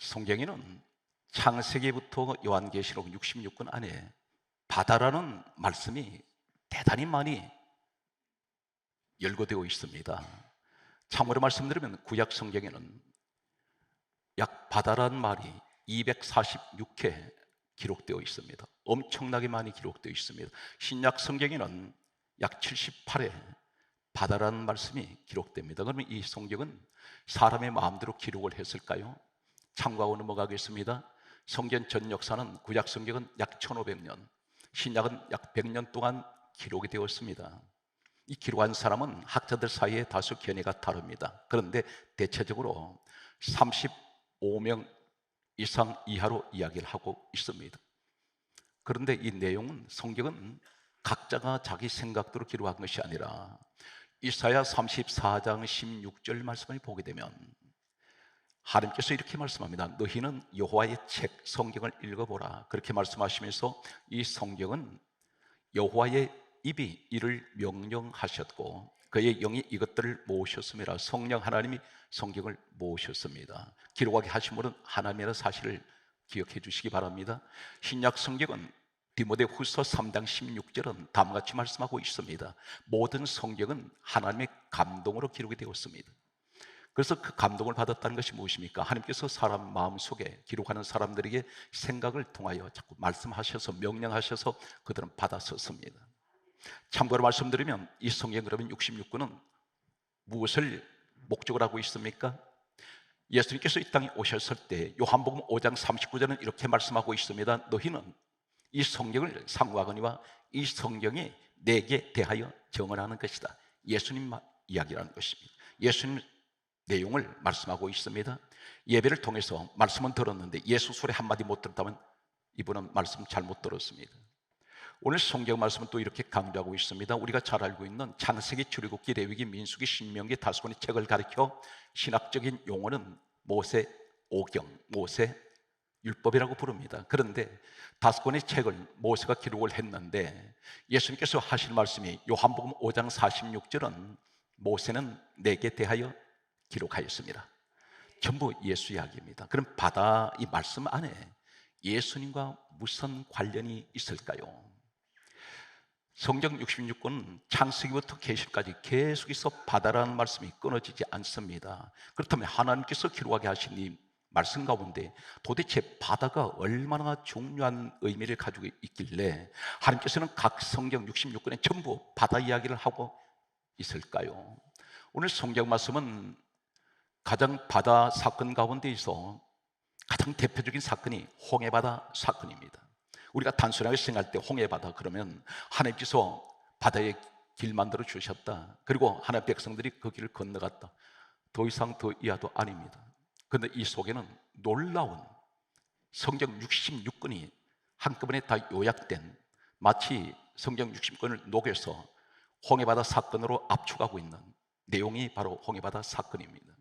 성경에는 창세기부터 요한계시록 66권 안에 바다라는 말씀이 대단히 많이 열거되어 있습니다. 참고로 말씀드리면 구약 성경에는 약 바다라는 말이 246회 기록되어 있습니다. 엄청나게 많이 기록되어 있습니다. 신약 성경에는 약 78회 바다라는 말씀이 기록됩니다. 그러면 이 성경은 사람의 마음대로 기록을 했을까요? 참고하고 넘어가겠습니다. 성경 전 역사는 구약 성경은 약 1500년, 신약은 약 100년 동안 기록이 되었습니다. 이 기록한 사람은 학자들 사이에 다소 견해가 다릅니다. 그런데 대체적으로 35명 이상 이하로 이야기를 하고 있습니다. 그런데 이 내용은, 성경은 각자가 자기 생각대로 기록한 것이 아니라 이사야 34장 16절 말씀을 보게 되면 하나님께서 이렇게 말씀합니다. 너희는 여호와의 책 성경을 읽어보라. 그렇게 말씀하시면서 이 성경은 여호와의 입이 이를 명령하셨고 그의 영이 이것들을 모으셨습니다. 성령 하나님이 성경을 모으셨습니다. 기록하게 하신 분은 하나님이라는 사실을 기억해 주시기 바랍니다. 신약 성경은 디모데후서 3장 16절은 다음과 같이 말씀하고 있습니다. 모든 성경은 하나님의 감동으로 기록이 되었습니다. 그래서 그 감동을 받았다는 것이 무엇입니까? 하나님께서 사람 마음속에 기록하는 사람들에게 생각을 통하여 자꾸 말씀하셔서 명령하셔서 그들은 받아섰습니다. 참고로 말씀드리면 이 성경 그러면 66권은 무엇을 목적으로 하고 있습니까? 예수님께서 이 땅에 오셨을 때 요한복음 5장 39절은 이렇게 말씀하고 있습니다. 너희는 이 성경을 상고하거니와 이 성경이 내게 대하여 증언하는 것이다. 예수님 이야기라는 것입니다. 예수님 내용을 말씀하고 있습니다. 예배를 통해서 말씀은 들었는데 예수 소리 한마디 못 들었다면 이분은 말씀 잘못 들었습니다. 오늘 성경 말씀은 또 이렇게 강조하고 있습니다. 우리가 잘 알고 있는 창세기, 출애굽기, 레위기, 민수기, 신명기 다섯 권의 책을 가리켜 신학적인 용어는 모세 오경, 모세 율법이라고 부릅니다. 그런데 다섯 권의 책을 모세가 기록을 했는데 예수님께서 하실 말씀이 요한복음 5장 46절은 모세는 내게 대하여 기록하였습니다. 전부 예수 이야기입니다. 그럼 바다 이 말씀 안에 예수님과 무슨 관련이 있을까요? 성경 66권은 창세기부터 계시까지 계속해서 바다라는 말씀이 끊어지지 않습니다. 그렇다면 하나님께서 기록하게 하신 이 말씀 가운데 도대체 바다가 얼마나 중요한 의미를 가지고 있길래 하나님께서는 각 성경 66권에 전부 바다 이야기를 하고 있을까요? 오늘 성경 말씀은 가장 바다 사건 가운데에서 가장 대표적인 사건이 홍해바다 사건입니다. 우리가 단순하게 생각할 때 홍해바다 그러면 하나님께서 바다에 길 만들어 주셨다, 그리고 하나님의 백성들이 그 길을 건너갔다, 더 이상 더 이하도 아닙니다. 그런데 이 속에는 놀라운 성경 66권이 한꺼번에 다 요약된, 마치 성경 60권을 녹여서 홍해바다 사건으로 압축하고 있는 내용이 바로 홍해바다 사건입니다.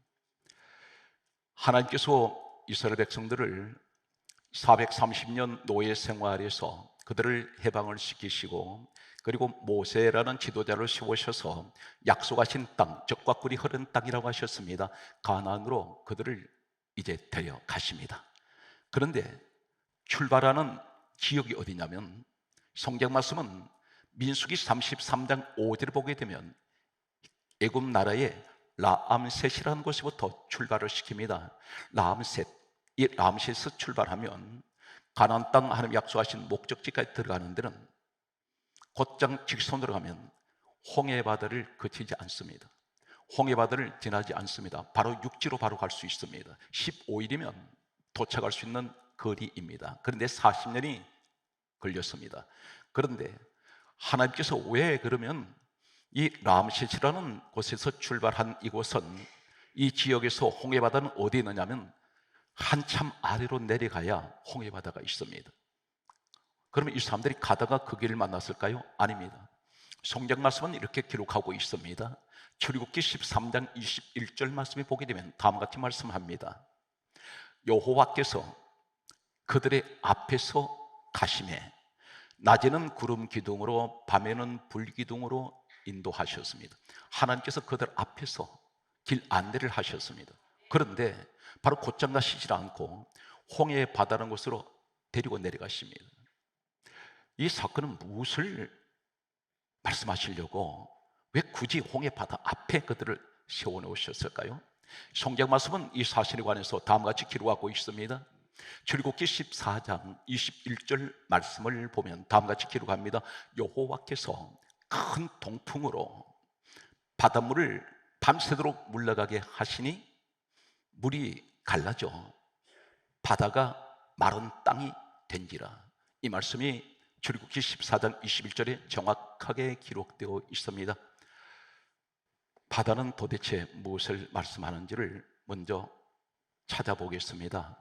하나님께서 이스라엘 백성들을 430년 노예 생활에서 그들을 해방을 시키시고, 그리고 모세라는 지도자를 세우셔서 약속하신 땅, 젖과 꿀이 흐르는 땅이라고 하셨습니다. 가나안으로 그들을 이제 데려가십니다. 그런데 출발하는 지역이 어디냐면, 성경 말씀은 민수기 33장 5절을 보게 되면 애굽 나라의 라암셋이라는 곳부터 출발을 시킵니다. 라암셋, 이 라암셋에서 출발하면 가나안 땅 하나님 약속하신 목적지까지 들어가는 데는 곧장 직선으로 가면 홍해바다를 거치지 않습니다. 홍해바다를 지나지 않습니다. 바로 육지로 바로 갈 수 있습니다. 15일이면 도착할 수 있는 거리입니다. 그런데 40년이 걸렸습니다. 그런데 하나님께서 왜 그러면 이 람셋이라는 곳에서 출발한 이곳은, 이 지역에서 홍해바다는 어디에 있느냐면 한참 아래로 내려가야 홍해바다가 있습니다. 그러면 이 사람들이 가다가 그 길을 만났을까요? 아닙니다. 성경 말씀은 이렇게 기록하고 있습니다. 출애굽기 13장 21절 말씀에 보게 되면 다음과 같이 말씀합니다. 여호와께서 그들의 앞에서 가시매 낮에는 구름 기둥으로 밤에는 불 기둥으로 인도하셨습니다. 하나님께서 그들 앞에서 길 안내를 하셨습니다. 그런데 바로 곧장 가시질 않고 홍해 바다라는 곳으로 데리고 내려가십니다. 이 사건은 무엇을 말씀하시려고 왜 굳이 홍해 바다 앞에 그들을 세워놓으셨을까요? 성경 말씀은 이 사실에 관해서 다음과 같이 기록하고 있습니다. 출애굽기 14장 21절 말씀을 보면 다음과 같이 기록합니다. 여호와께서 큰 동풍으로 바닷물을 밤새도록 물러가게 하시니 물이 갈라져 바다가 마른 땅이 된지라. 이 말씀이 출애굽기 14장 21절에 정확하게 기록되어 있습니다. 바다는 도대체 무엇을 말씀하는지를 먼저 찾아보겠습니다.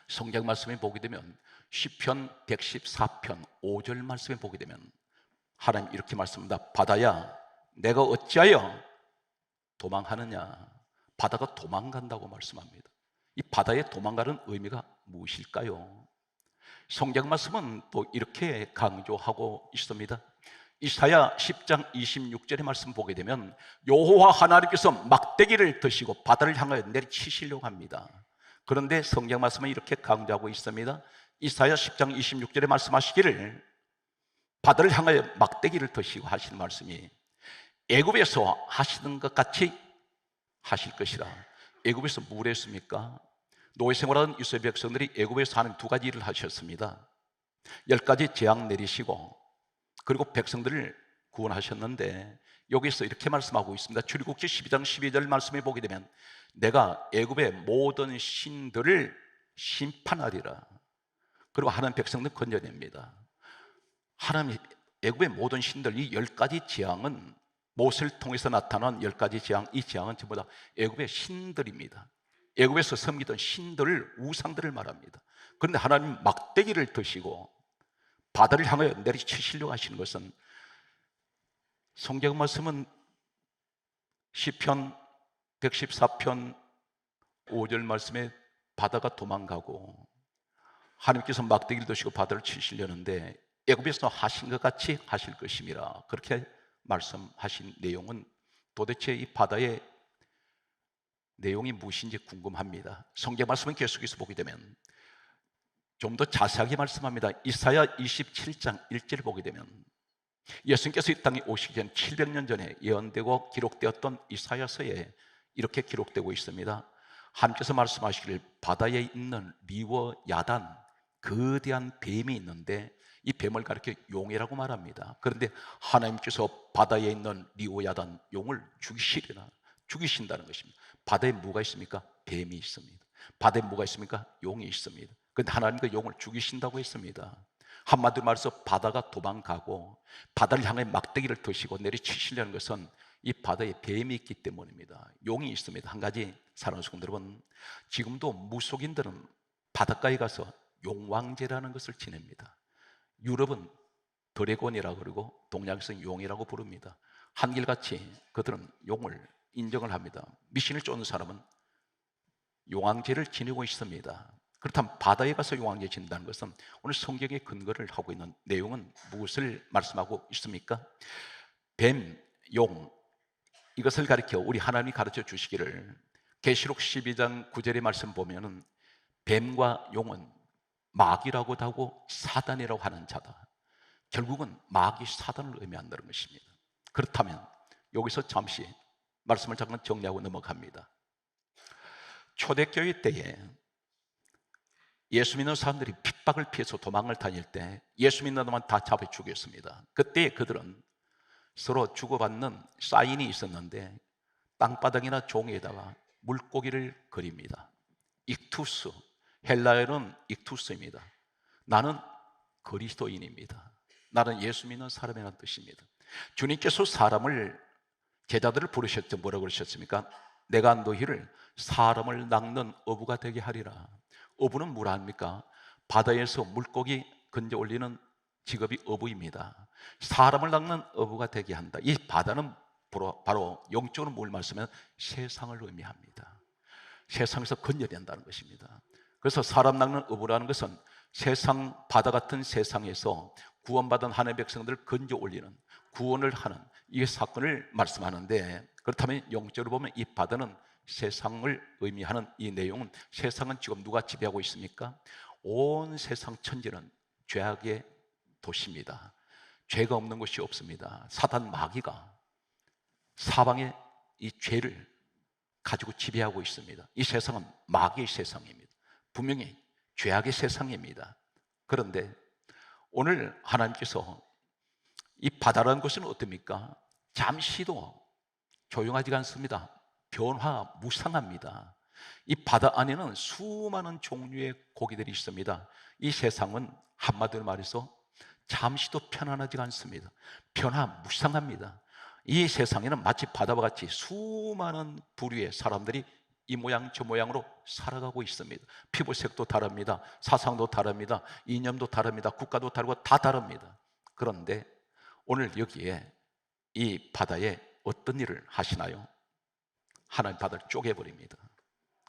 성경 말씀에 보게 되면 시편 114편 5절 말씀에 보게 되면 하나님 이렇게 말씀합니다. 바다야 내가 어찌하여 도망하느냐. 바다가 도망간다고 말씀합니다. 이 바다에 도망가는 의미가 무엇일까요? 성경 말씀은 또 이렇게 강조하고 있습니다. 이사야 10장 26절의 말씀 보게 되면 여호와 하나님께서 막대기를 드시고 바다를 향하여 내리치시려고 합니다. 그런데 성경 말씀은 이렇게 강조하고 있습니다. 이사야 10장 26절에 말씀하시기를 바다를 향하여 막대기를 드시고 하시는 말씀이 애굽에서 하시는 것 같이 하실 것이라. 애굽에서 뭘 했습니까? 노예 생활하던 이스라엘 백성들이 애굽에서 하는 두 가지 일을 하셨습니다. 10가지 재앙 내리시고 그리고 백성들을 구원하셨는데 여기서 이렇게 말씀하고 있습니다. 출애굽기 12장 12절 말씀에 보게 되면 내가 애굽의 모든 신들을 심판하리라. 그리고 하나님 백성들 건져냅니다. 하나님 애굽의 모든 신들, 이 10가지 재앙은 모세를 통해서 나타난 10가지 재앙, 이 재앙은 전부 다 애굽의 신들입니다. 애굽에서 섬기던 신들을, 우상들을 말합니다. 그런데 하나님 막대기를 드시고 바다를 향하여 내리치시려고 하시는 것은 성경 말씀은 시편 114편 5절 말씀에 바다가 도망가고 하나님께서 막대기를 드시고 바다를 치시려는데 애굽에서 하신 것 같이 하실 것임이라. 그렇게 말씀하신 내용은 도대체 이 바다의 내용이 무엇인지 궁금합니다. 성경 말씀은 계속해서 보게 되면 좀 더 자세하게 말씀합니다. 이사야 27장 1절을 보게 되면 예수님께서 이 땅에 오시기 전 700년 전에 예언되고 기록되었던 이사야서에 이렇게 기록되고 있습니다. 하나님께서 말씀하시기를 바다에 있는 리워 야단, 거대한 뱀이 있는데 이 뱀을 가리켜 용이라고 말합니다. 그런데 하나님께서 바다에 있는 리워 야단, 용을 죽이시리라. 죽이신다는 것입니다. 바다에 뭐가 있습니까? 뱀이 있습니다. 바다에 뭐가 있습니까? 용이 있습니다. 그런데 하나님과 용을 죽이신다고 했습니다. 한마디로 말해서 바다가 도망가고 바다를 향해 막대기를 드시고 내리치시려는 것은 이 바다에 뱀이 있기 때문입니다. 용이 있습니다. 한 가지 사랑하는 성도 여러분, 지금도 무속인들은 바닷가에 가서 용왕제라는 것을 지냅니다. 유럽은 드래곤이라고 그러고 동양에서는 용이라고 부릅니다. 한결같이 그들은 용을 인정을 합니다. 미신을 쫓는 사람은 용왕제를 지내고 있습니다. 그렇다면 바다에 가서 용왕제 지낸다는 것은 오늘 성경의 근거를 하고 있는 내용은 무엇을 말씀하고 있습니까? 뱀, 용, 이것을 가리켜 우리 하나님이 가르쳐 주시기를 계시록 12장 9절의 말씀 보면은 뱀과 용은 마귀라고도 하고 사단이라고 하는 자다. 결국은 마귀 사단을 의미한다는 것입니다. 그렇다면 여기서 잠시 말씀을 잠깐 정리하고 넘어갑니다. 초대교회 때에 예수 믿는 사람들이 핍박을 피해서 도망을 다닐 때 예수 믿는 놈만 다 잡아 죽였습니다. 그때 그들은 서로 주고받는 사인이 있었는데 땅바닥이나 종이에다가 물고기를 그립니다. 익투스, 헬라어는 익투스입니다. 나는 그리스도인입니다. 나는 예수 믿는 사람이라는 뜻입니다. 주님께서 사람을, 제자들을 부르셨죠. 뭐라고 그러셨습니까? 내가 너희를 사람을 낚는 어부가 되게 하리라. 어부는 뭐라 합니까? 바다에서 물고기 건져 올리는 직업이 어부입니다. 사람을 낚는 어부가 되게 한다. 이 바다는 바로 영적으로 뭘 말씀하면 세상을 의미합니다. 세상에서 건져낸다는 것입니다. 그래서 사람 낚는 어부라는 것은 세상, 바다 같은 세상에서 구원받은 하나님의 백성들을 건져 올리는, 구원을 하는 이 사건을 말씀하는데, 그렇다면 영적으로 보면 이 바다는 세상을 의미하는 이 내용은, 세상은 지금 누가 지배하고 있습니까? 온 세상 천지는 죄악의 도시입니다. 죄가 없는 곳이 없습니다. 사단 마귀가 사방에 이 죄를 가지고 지배하고 있습니다. 이 세상은 마귀의 세상입니다. 분명히 죄악의 세상입니다. 그런데 오늘 하나님께서 이 바다라는 곳은 어떻습니까? 잠시도 조용하지가 않습니다. 변화무쌍합니다. 이 바다 안에는 수많은 종류의 고기들이 있습니다. 이 세상은 한마디로 말해서 잠시도 편안하지가 않습니다. 변화무쌍합니다. 이 세상에는 마치 바다와 같이 수많은 부류의 사람들이 이 모양 저 모양으로 살아가고 있습니다. 피부색도 다릅니다. 사상도 다릅니다. 이념도 다릅니다. 국가도 다르고 다 다릅니다. 그런데 오늘 여기에 이 바다에 어떤 일을 하시나요? 하나님 바다를 쪼개버립니다.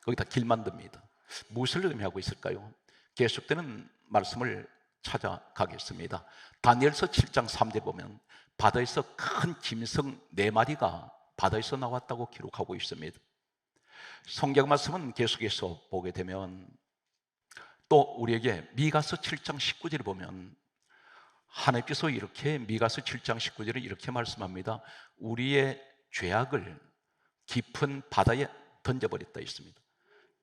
거기다 길 만듭니다. 무엇을 의미하고 있을까요? 계속되는 말씀을 찾아가겠습니다. 다니엘서 7장 3절 보면 바다에서 큰 짐승 4마리가 바다에서 나왔다고 기록하고 있습니다. 성경 말씀은 계속해서 보게 되면 또 우리에게 미가서 7장 19절을 보면 하나님께서 이렇게 미가서 7장 19절을 이렇게 말씀합니다. 우리의 죄악을 깊은 바다에 던져버렸다 있습니다.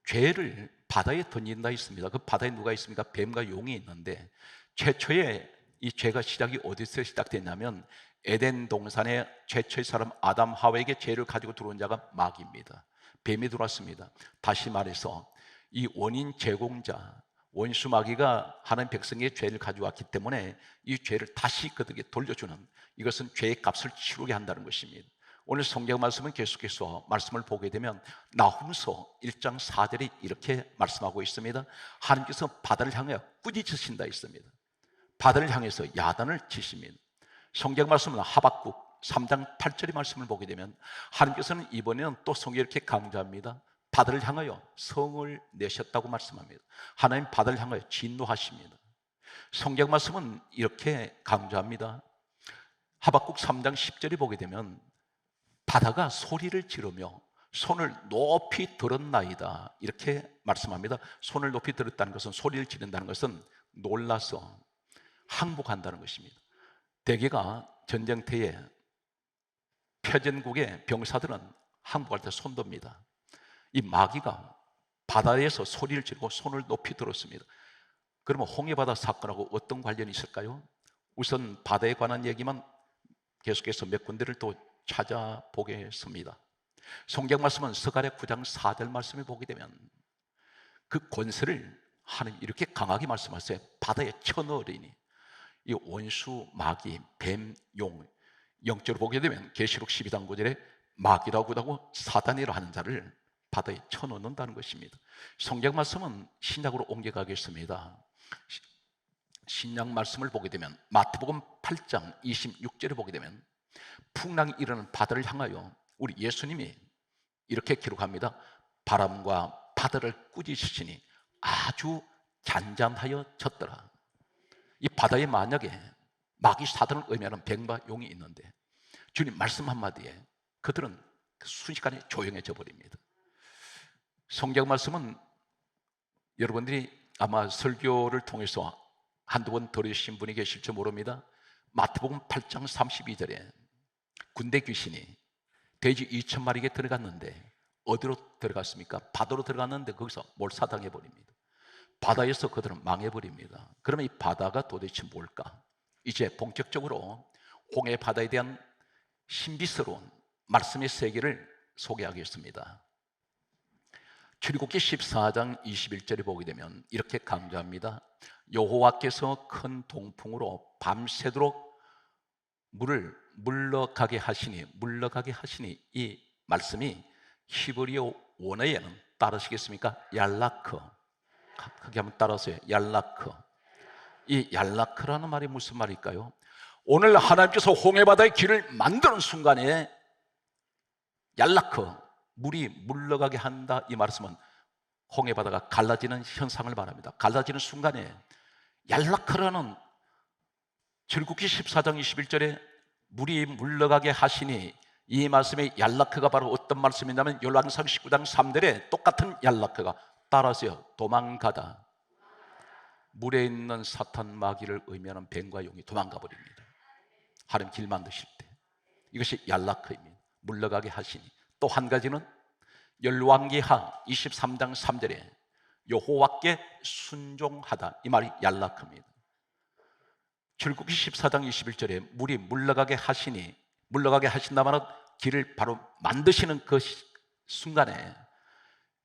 죄를 바다에 던진다 있습니다. 그 바다에 누가 있습니까? 뱀과 용이 있는데 최초의 이 죄가 시작이 어디서 시작됐냐면 에덴 동산에 최초의 사람 아담 하와에게 죄를 가지고 들어온 자가 마귀입니다. 뱀이 들어왔습니다. 다시 말해서 이 원인 제공자 원수 마귀가 하나님 백성의 죄를 가져왔기 때문에 이 죄를 다시 그들에게 돌려주는, 이것은 죄의 값을 치르게 한다는 것입니다. 오늘 성경 말씀은 계속해서 말씀을 보게 되면 나훔서 1장 4절이 이렇게 말씀하고 있습니다. 하나님께서 바다를 향하여 꾸짖으신다 있습니다. 바다를 향해서 야단을 치십니다. 성경 말씀은 하박국 3장 8절의 말씀을 보게 되면 하나님께서는 이번에는 또 성경에 이렇게 강조합니다. 바다를 향하여 성을 내셨다고 말씀합니다. 하나님 바다를 향하여 진노하십니다. 성경 말씀은 이렇게 강조합니다. 하박국 3장 10절에 보게 되면 바다가 소리를 지르며 손을 높이 들었나이다 이렇게 말씀합니다. 손을 높이 들었다는 것은, 소리를 지른다는 것은 놀라서 항복한다는 것입니다. 대개가 전쟁터에 패전국의 병사들은 항복할 때 손듭니다. 이 마귀가 바다에서 소리를 지르고 손을 높이 들었습니다. 그러면 홍해바다 사건하고 어떤 관련이 있을까요? 우선 바다에 관한 얘기만 계속해서 몇 군데를 또 찾아보겠습니다. 성경 말씀은 스가랴 9장 4절 말씀을 보게 되면 그 권세를 하나님 이렇게 강하게 말씀하세요. 바다에 쳐넣으리니, 이 원수 마귀 뱀 용, 영적으로 보게 되면 계시록 12장 9절에 마귀라고 하고 사단이라 하는 자를 바다에 쳐넣는다는 것입니다. 성경 말씀은 신약으로 옮겨가겠습니다. 신약 말씀을 보게 되면 마태복음 8장 26절에 보게 되면 풍랑이 일어나는 바다를 향하여 우리 예수님이 이렇게 기록합니다. 바람과 바다를 꾸짖으시니 아주 잔잔하여 졌더라. 이 바다에 만약에 마귀 사단을 의미하는 뱀과 용이 있는데 주님 말씀 한마디에 그들은 순식간에 조용해져 버립니다. 성경 말씀은 여러분들이 아마 설교를 통해서 한두 번 들으신 분이 계실지 모릅니다. 마태복음 8장 32절에 군대 귀신이 돼지 2,000마리에게 들어갔는데 어디로 들어갔습니까? 바다로 들어갔는데 거기서 몰사당해 버립니다. 바다에서 그들은 망해버립니다. 그러면 이 바다가 도대체 뭘까? 이제 본격적으로 홍해 바다에 대한 신비스러운 말씀의 세계를 소개하겠습니다. 출애굽기 14장 21절에 보게 되면 이렇게 강조합니다. 여호와께서 큰 동풍으로 밤새도록 물을 물러가게 하시니 이 말씀이 히브리어 원어에는 따르시겠습니까? 얄라크. 크게 한번 따라하세요. 얄라크. 이 얄라크라는 말이 무슨 말일까요? 오늘 하나님께서 홍해바다의 길을 만드는 순간에 얄라크, 물이 물러가게 한다, 이 말씀은 홍해바다가 갈라지는 현상을 말합니다. 갈라지는 순간에 얄라크라는 출애굽기 14장 21절에 물이 물러가게 하시니 이 말씀의 얄라크가 바로 어떤 말씀이냐면 열왕기상 19장 3절에 똑같은 얄라크가 따라서요, 도망가다. 물에 있는 사탄 마귀를 의미하는 뱀과 용이 도망가 버립니다. 하나님 길 만드실 때 이것이 얄라크입니다. 물러가게 하시니. 또 한 가지는 열왕기하 23장 3절에 여호와께 순종하다, 이 말이 얄라크입니다. 출애굽기 14장 21절에 물이 물러가게 하시니, 물러가게 하신다면 길을 바로 만드시는 그 순간에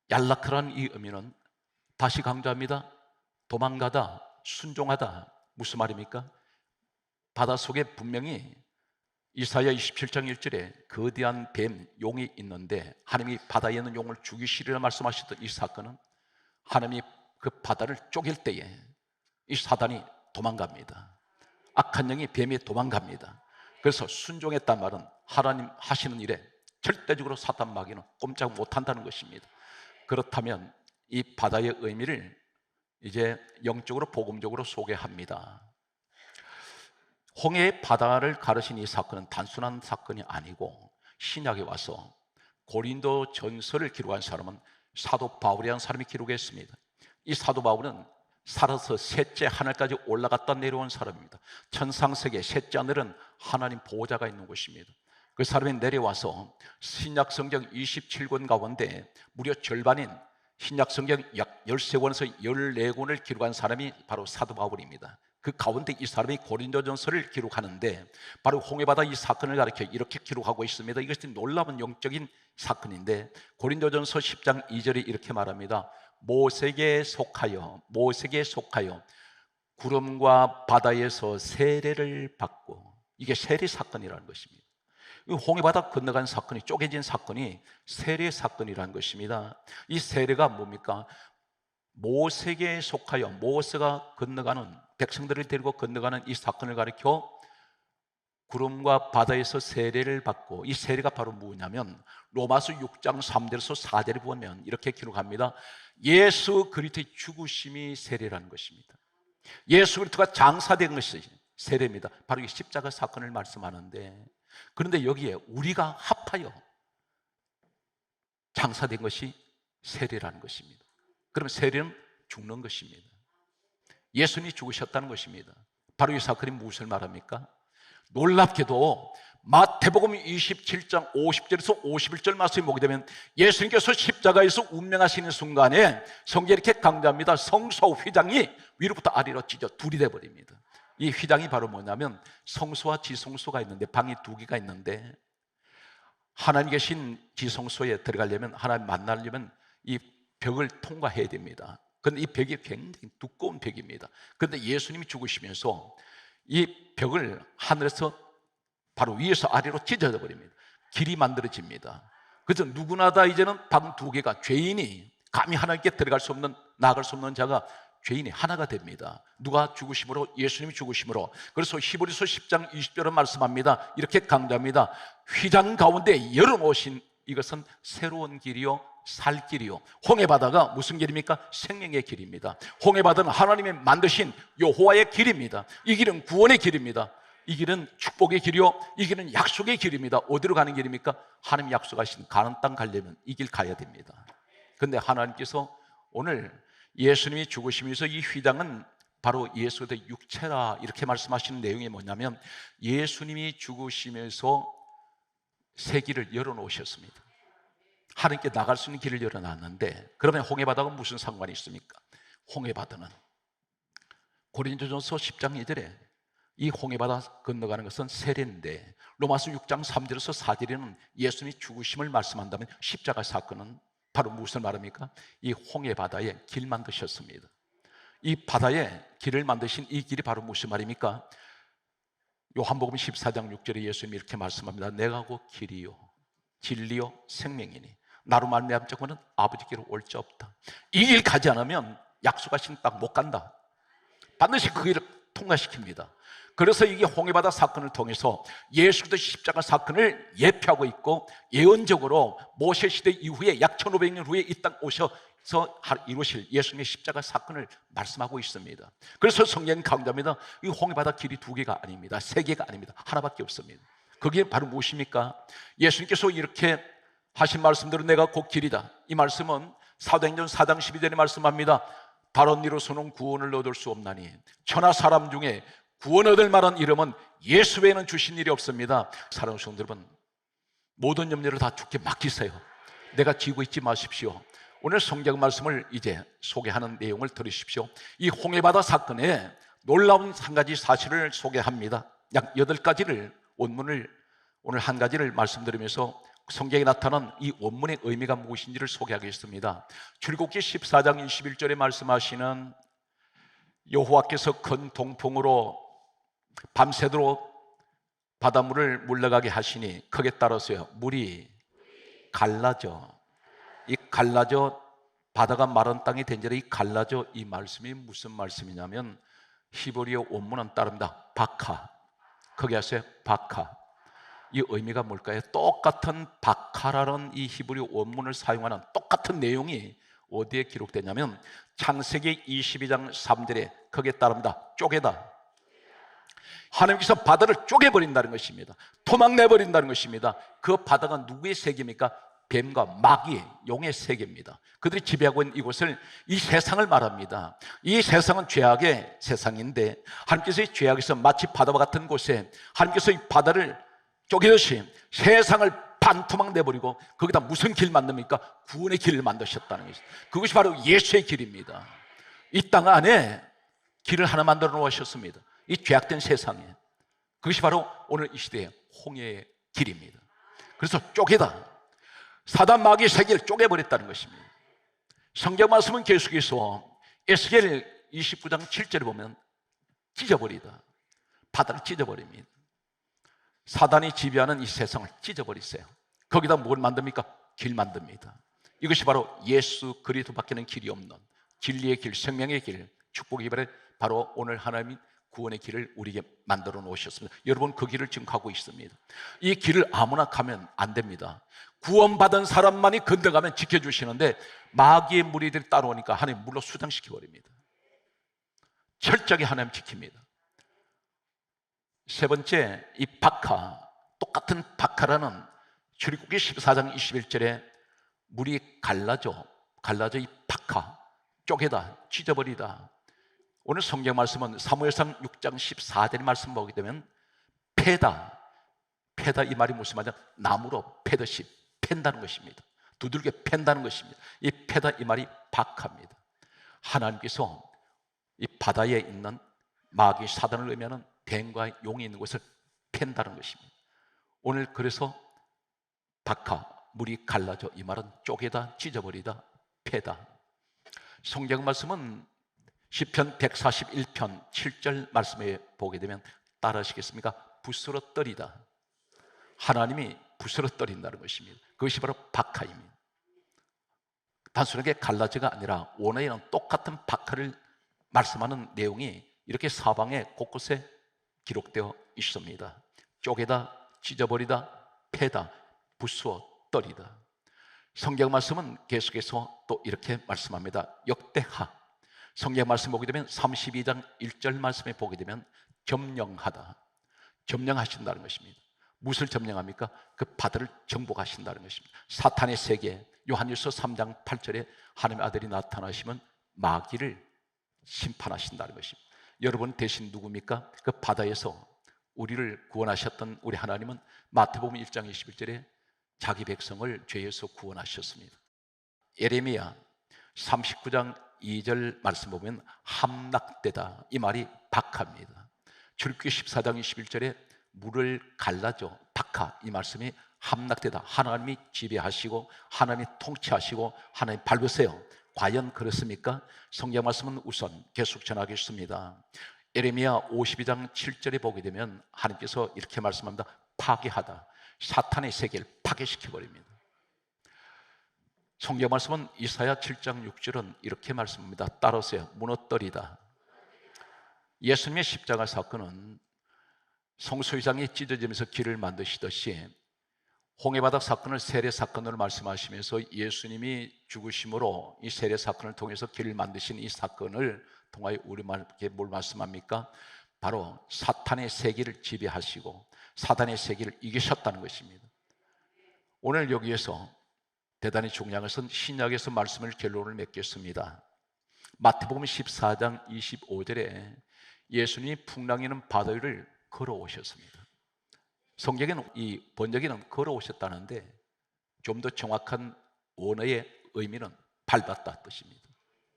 얄라크라는 이 의미는, 다시 강조합니다, 도망가다, 순종하다. 무슨 말입니까? 바닷속에 분명히 이사야 27장 1절에 거대한 뱀, 용이 있는데 하나님이 바다에 있는 용을 죽이시리라 말씀하셨던 이 사건은 하나님이 그 바다를 쪼갤 때에 이 사단이 도망갑니다. 악한 영이 뱀에 도망갑니다. 그래서 순종했단 말은 하나님 하시는 일에 절대적으로 사단 마귀는 꼼짝 못한다는 것입니다. 그렇다면 이 바다의 의미를 이제 영적으로 복음적으로 소개합니다. 홍해의 바다를 가르신 이 사건은 단순한 사건이 아니고 신약에 와서 고린도 전서를 기록한 사람은 사도 바울이라는 사람이 기록했습니다. 이 사도 바울은 살아서 셋째 하늘까지 올라갔다 내려온 사람입니다. 천상세계 셋째 하늘은 하나님 보호자가 있는 곳입니다. 그 사람이 내려와서 신약 성경 27권 가운데 무려 절반인 신약 성경 약 13권에서 14권을 기록한 사람이 바로 사도 바울입니다. 그 가운데 이 사람이 고린도전서를 기록하는데 바로 홍해바다 이 사건을 가리켜 이렇게 기록하고 있습니다. 이것이 놀라운 영적인 사건인데 고린도전서 10장 2절에 이렇게 말합니다. 모세에게 속하여 구름과 바다에서 세례를 받고, 이게 세례 사건이라는 것입니다. 홍해바다 건너간 사건이, 쪼개진 사건이 세례 사건이라는 것입니다. 이 세례가 뭡니까? 모세에게 속하여, 모세가 건너가는, 백성들을 데리고 건너가는 이 사건을 가리켜 구름과 바다에서 세례를 받고, 이 세례가 바로 뭐냐면 로마서 6장 3절에서 4절에 보면 이렇게 기록합니다. 예수 그리스도의 죽으심이 세례라는 것입니다. 예수 그리스도가 장사된 것이 세례입니다. 바로 이 십자가 사건을 말씀하는데, 그런데 여기에 우리가 합하여 장사된 것이 세례라는 것입니다. 그럼 세례는 죽는 것입니다. 예수님이 죽으셨다는 것입니다. 바로 이 사건이 무엇을 말합니까? 놀랍게도 마태복음 27장 50절에서 51절 말씀이 보게 되면 예수님께서 십자가에서 운명하시는 순간에 성경이 이렇게 강조합니다. 성소 휘장이 위로부터 아래로 찢어 둘이 되어버립니다. 이 휘장이 바로 뭐냐면 성소와 지성소가 있는데, 방이 두 개가 있는데, 하나님 계신 지성소에 들어가려면, 하나님 만나려면 이 벽을 통과해야 됩니다. 그런데 이 벽이 굉장히 두꺼운 벽입니다. 그런데 예수님이 죽으시면서 이 벽을 하늘에서 바로 위에서 아래로 찢어져 버립니다. 길이 만들어집니다. 그래서 누구나 다 이제는 방 두 개가, 죄인이 감히 하나님께 들어갈 수 없는, 나아갈 수 없는 자가 죄인이 하나가 됩니다. 누가 죽으심으로? 예수님이 죽으심으로. 그래서 히브리서 10장 20절은 말씀합니다. 이렇게 강조합니다. 휘장 가운데 열어놓으신 이것은 새로운 길이요 살 길이요. 홍해바다가 무슨 길입니까? 생명의 길입니다. 홍해바다는 하나님이 만드신 여호와의 길입니다. 이 길은 구원의 길입니다. 이 길은 축복의 길이요, 이 길은 약속의 길입니다. 어디로 가는 길입니까? 하나님 약속하신 가나안 땅 가려면 이 길 가야 됩니다. 그런데 하나님께서 오늘 예수님이 죽으시면서 이 휘장은 바로 예수의 육체라 이렇게 말씀하시는 내용이 뭐냐면, 예수님이 죽으시면서 새 길을 열어놓으셨습니다. 하나님께 나갈 수 있는 길을 열어놨는데, 그러면 홍해바다가 무슨 상관이 있습니까? 홍해바다는 고린도전서 10장 2절에 이 홍해바다 건너가는 것은 세례인데, 로마서 6장 3절에서 4절에는 예수님이 죽으심을 말씀한다면 십자가 사건은 바로 무엇을 말합니까? 이 홍해바다에 길 만드셨습니다. 이 바다에 길을 만드신 이 길이 바로 무슨 말입니까? 요한복음 14장 6절에 예수님이 이렇게 말씀합니다. 내가 곧 길이요 진리요 생명이니 나로 말미암은 자는 아버지께로 올 자 없다. 이 길 가지 않으면 약속하신 땅 못 간다. 반드시 그 길을 통과시킵니다. 그래서 이게 홍해바다 사건을 통해서 예수 그리스도 십자가 사건을 예표하고 있고, 예언적으로 모세 시대 이후에 약 1500년 후에 이 땅 오셔서 이루실 예수님의 십자가 사건을 말씀하고 있습니다. 그래서 성경은 강조합니다. 이 홍해바다 길이 두 개가 아닙니다. 세 개가 아닙니다. 하나밖에 없습니다. 그게 바로 무엇입니까? 예수님께서 이렇게 하신 말씀대로 내가 곧 길이다. 이 말씀은 사도행전 4장 12절에 말씀합니다. 다른 이로서는 구원을 얻을 수 없나니 천하 사람 중에 구원 얻을 만한 이름은 예수 외에는 주신 일이 없습니다. 사랑하는 성도 여러분, 모든 염려를 다 주께 맡기세요. 내가 지고 있지 마십시오. 오늘 성경 말씀을 이제 소개하는 내용을 들으십시오. 이 홍해바다 사건에 놀라운 한 가지 사실을 소개합니다. 약 8가지를 원문을 오늘 한 가지를 말씀드리면서 성경에 나타난 이 원문의 의미가 무엇인지를 소개하겠습니다. 출애굽기 14장 21절에 말씀하시는 여호와께서 큰 동풍으로 밤새도록 바닷물을 물러가게 하시니 거기에 따라서요 물이 갈라져, 이 갈라져 바다가 마른 땅이 된 자리, 이 갈라져, 이 말씀이 무슨 말씀이냐면 히브리어 원문은 따릅니다. 바카. 거기 하세요. 바카. 이 의미가 뭘까요? 똑같은 바카라는 이 히브리 원문을 사용하는 똑같은 내용이 어디에 기록되냐면 창세기 22장 3절에 거기에 따릅니다. 쪼개다. 하나님께서 바다를 쪼개버린다는 것입니다. 토막내버린다는 것입니다. 그 바다가 누구의 세계입니까? 뱀과 마귀, 용의 세계입니다. 그들이 지배하고 있는 이곳을, 이 세상을 말합니다. 이 세상은 죄악의 세상인데 하나님께서 이 죄악에서 마치 바다와 같은 곳에 하나님께서 이 바다를 쪼개듯이 세상을 반토막 내버리고 거기다 무슨 길 만듭니까? 구원의 길을 만드셨다는 것이죠. 그것이 바로 예수의 길입니다. 이 땅 안에 길을 하나 만들어 놓으셨습니다. 이 죄악된 세상에. 그것이 바로 오늘 이 시대의 홍해의 길입니다. 그래서 쪼개다. 사단 마귀의 세계를 쪼개버렸다는 것입니다. 성경 말씀은 계속해서 에스겔 29장 7절에 보면 찢어버리다. 바다를 찢어버립니다. 사단이 지배하는 이 세상을 찢어버리세요. 거기다 뭘 만듭니까? 길 만듭니다. 이것이 바로 예수 그리스도밖에는 길이 없는 진리의 길, 생명의 길, 축복의 길에 바로 오늘 하나님이 구원의 길을 우리에게 만들어 놓으셨습니다. 여러분 그 길을 지금 가고 있습니다. 이 길을 아무나 가면 안 됩니다. 구원받은 사람만이 건너가면 지켜주시는데 마귀의 무리들이 따라오니까 하나님 물로 수장시켜버립니다. 철저하게 하나님 지킵니다. 세 번째, 이 바카, 똑같은 바카라는 출애굽기 14장 21절에 물이 갈라져 이 바카, 쪼개다, 찢어버리다. 오늘 성경 말씀은 사무엘상 6장 14절의 말씀 보게 되면 패다 이 말이 무슨 말이냐? 나무로 패듯이 팬다는 것입니다. 두들겨 팬다는 것입니다. 이 패다 이 말이 바카입니다. 하나님께서 이 바다에 있는 마귀 사단을 의미하는 뱀과 용이 있는 곳을 팬다는 것입니다. 오늘 그래서 바카, 물이 갈라져, 이 말은 쪼개다, 찢어버리다, 패다. 성경 말씀은 시편 141편 7절 말씀에 보게 되면 따라하시겠습니까? 부스러뜨리다. 하나님이 부스러뜨린다는 것입니다. 그것이 바로 바카입니다. 단순하게 갈라져가 아니라 원어에는 똑같은 바카를 말씀하는 내용이 이렇게 사방에 곳곳에 기록되어 있습니다. 쪼개다, 찢어버리다, 패다, 부수어뜨리다. 성경 말씀은 계속해서 또 이렇게 말씀합니다. 역대하. 성경 말씀 보게 되면 32장 1절 말씀에 보게 되면 점령하다. 점령하신다는 것입니다. 무엇을 점령합니까? 그 바다를 정복하신다는 것입니다. 사탄의 세계, 요한일서 3장 8절에 하나님의 아들이 나타나시면 마귀를 심판하신다는 것입니다. 여러분 대신 누굽니까? 그 바다에서 우리를 구원하셨던 우리 하나님은 마태복음 1장 21절에 자기 백성을 죄에서 구원하셨습니다. 예레미야 39장 2절 말씀 보면 함락되다, 이 말이 바카입니다. 출애굽기 14장 21절에 물을 갈라져, 바카, 이 말씀이 함락되다. 하나님이 지배하시고 하나님이 통치하시고 하나님 밟으세요. 과연 그렇습니까? 성경 말씀은 우선 계속 전하겠습니다. 예레미야 52장 7절에 보게 되면 하나님께서 이렇게 말씀합니다. 파괴하다. 사탄의 세계를 파괴시켜버립니다. 성경 말씀은 이사야 7장 6절은 이렇게 말씀합니다. 따라서요. 무너뜨리다. 예수님의 십자가 사건은 성소유장이 찢어지면서 길을 만드시듯이 홍해바다 사건을 세례 사건으로 말씀하시면서 예수님이 죽으심으로 이 세례 사건을 통해서 길을 만드신 이 사건을 통하여 우리에게 뭘 말씀합니까? 바로 사탄의 세계를 지배하시고 사단의 세계를 이기셨다는 것입니다. 오늘 여기에서 대단히 중요한 것은 신약에서 말씀을 결론을 맺겠습니다. 마태복음 14장 25절에 예수님이 풍랑이는 바다 위를 걸어오셨습니다. 성경에는 이 번역에는 걸어오셨다는데 좀 더 정확한 원어의 의미는 밟았다 뜻입니다.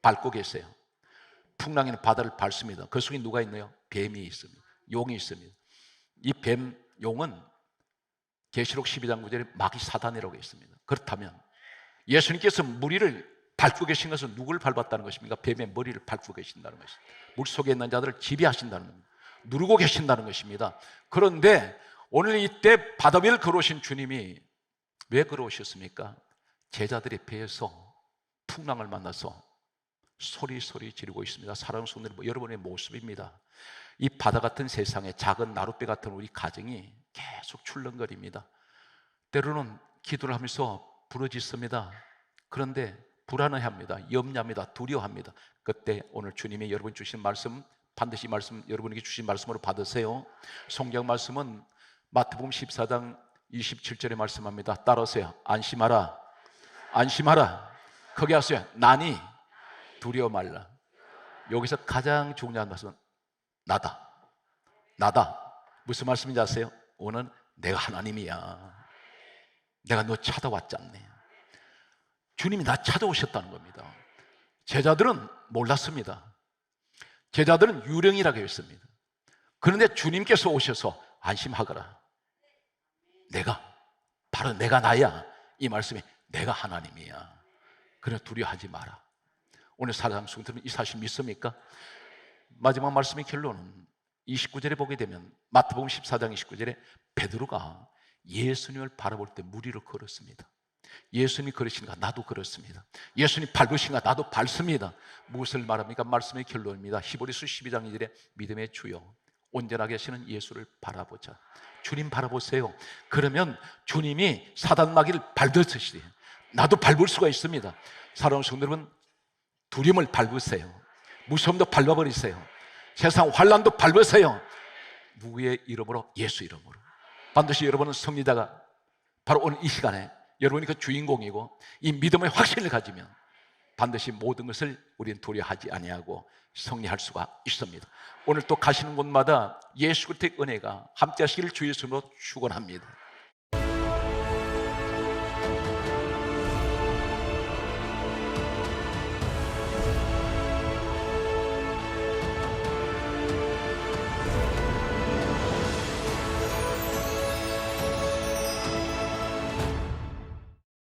밟고 계세요. 풍랑이는 바다를 밟습니다. 그 속에 누가 있나요? 뱀이 있습니다. 용이 있습니다. 이 뱀, 용은 계시록 12장 9절에 마귀 사단이라고 했습니다. 그렇다면 예수님께서 무리를 밟고 계신 것은 누구를 밟았다는 것입니까? 뱀의 머리를 밟고 계신다는 것입니다. 물속에 있는 자들을 지배하신다는 겁니다. 누르고 계신다는 것입니다. 그런데 오늘 이때 바다 위를 걸어오신 주님이 왜 걸어오셨습니까? 제자들의 배에서 풍랑을 만나서 소리 지르고 있습니다. 사랑하는 성도들, 여러분의 모습입니다. 이 바다 같은 세상에 작은 나룻배 같은 우리 가정이 계속 출렁거립니다. 때로는 기도를 하면서 부르짖습니다. 그런데 불안해합니다. 염려합니다. 두려워합니다. 그때 오늘 주님이 여러분 주신 말씀, 반드시 여러분에게 주신 말씀으로 받으세요. 성경 말씀은 마태복음 14장 27절에 말씀합니다. 따라오세요. 안심하라. 안심하라. 거기 하세요. 나니 두려워 말라. 여기서 가장 중요한 말씀은 나다. 무슨 말씀인지 아세요? 오늘 내가 하나님이야. 내가 너 찾아왔잖니. 주님이 나 찾아오셨다는 겁니다. 제자들은 몰랐습니다. 제자들은 유령이라고 했습니다. 그런데 주님께서 오셔서 안심하거라. 바로 내가 나야. 이 말씀이 내가 하나님이야. 그래 두려워하지 마라. 오늘 사랑하는 성도들은 이 사실 믿습니까? 마지막 말씀의 결론은 29절에 보게 되면 마태복음 14장 29절에 베드로가 예수님을 바라볼 때 무리를 걸었습니다. 예수님이 걸으신가? 나도 걸었습니다. 예수님 밟으신가? 나도 밟습니다. 무엇을 말합니까? 말씀의 결론입니다. 히브리서 12장 2절에 믿음의 주여 온전하게 하시는 예수를 바라보자. 주님 바라보세요. 그러면 주님이 사단 마귀를 밟듯이 나도 밟을 수가 있습니다. 사랑하는 성도 여러분, 두려움을 밟으세요. 무서움도 밟아버리세요. 세상 환난도 밟으세요. 누구의 이름으로? 예수 이름으로. 반드시 여러분은 승리자가 바로 오늘 이 시간에 여러분이 그 주인공이고 이 믿음의 확신을 가지면 반드시 모든 것을 우리는 두려워하지 아니하고 승리할 수가 있습니다. 오늘 또 가시는 곳마다 예수 그리스도의 은혜가 함께 하시기를 주의 이름으로 축원합니다.